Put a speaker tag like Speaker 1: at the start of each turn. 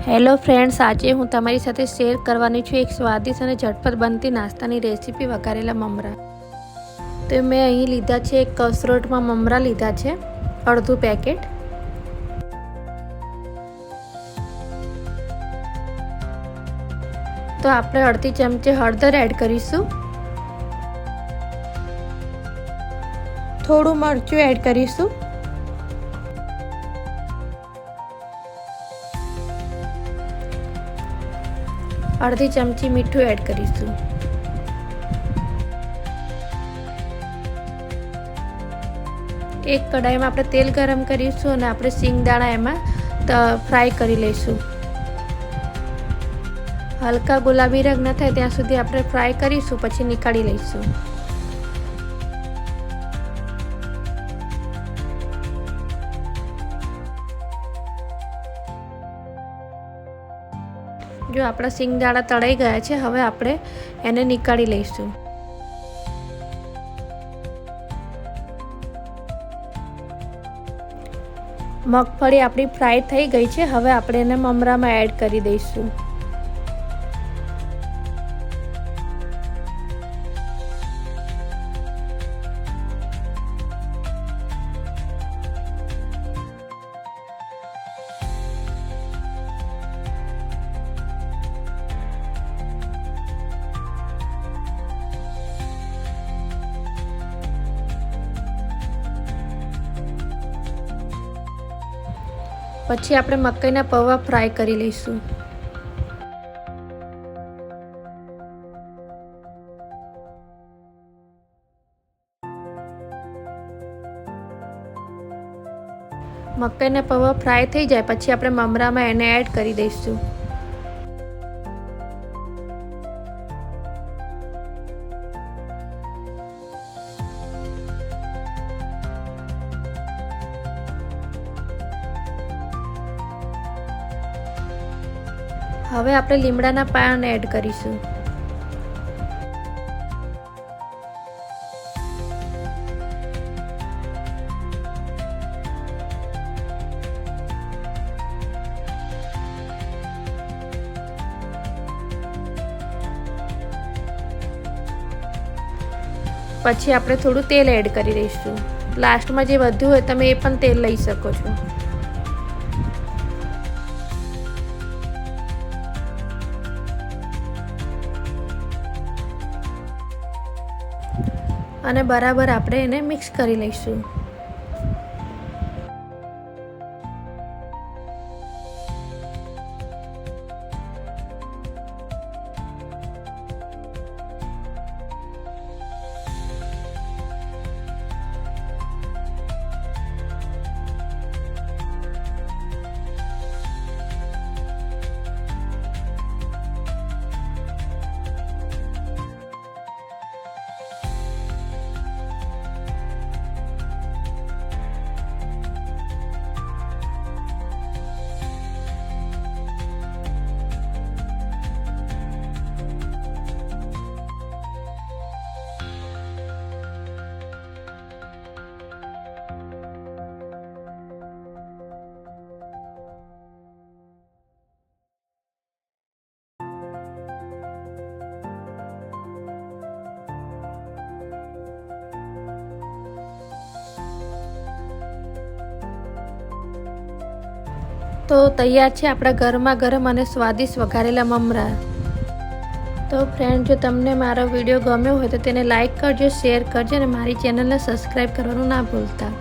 Speaker 1: Hello friends, આજે હું તમારી સાથે શેર કરવાની છું એક સ્વાદિષ્ટ અને ઝટપટ બનતી નાસ્તાની રેસીપી વઘારેલા મમરા। તો મેં અહીં લીધા છે એક કસરોટમાં મમરા લીધા છે, અડધું પેકેટ। તો આપણે અડધી ચમચી હળદર એડ કરીશું, થોડું મરચું એડ કરીશું, અડધી ચમચી મીઠું એડ કરીશું। એક કઢાઈમાં આપણે તેલ ગરમ કરીશું અને આપણે સિંગદાણા એમાં ફ્રાય કરી લઈશું। હલકા ગુલાબી રંગ ન થાય ત્યાં સુધી આપણે ફ્રાય કરીશું, પછી નીકાળી લઈશું। જો આપણા સિંગદાણા તળાઈ ગયા છે, હવે આપણે એને નીકાળી લઈશું। મગફળી આપણી ફ્રાય થઈ ગઈ છે, હવે આપણે એને મમરામાં એડ કરી દઈશું। પછી આપણે મકાઈના પૌવા ફ્રાય કરી લઈશું। મકાઈના પૌવા ફ્રાય થઈ જાય પછી આપણે મમરામાં એને એડ કરી દઈશું। હવે આપણે લીમડાના પાન એડ કરીશું। પછી આપણે થોડું તેલ એડ કરી દઈશું। લાસ્ટમાં જે વધ્યું હોય તમે એ પણ તેલ લઈ શકો છો। અને બરાબર આપણે એને મિક્સ કરી લઈશું। તો તૈયાર છે આપણા ગરમા ગરમ અને સ્વાદિષ્ટ વઘારેલા મમરા। તો ફ્રેન્ડ, જો તમને મારો વિડીયો ગમ્યો હોય તો તેને લાઈક કરજો, શેર કરજો અને મારી ચેનલને સબસ્ક્રાઈબ કરવાનું ના ભૂલતા।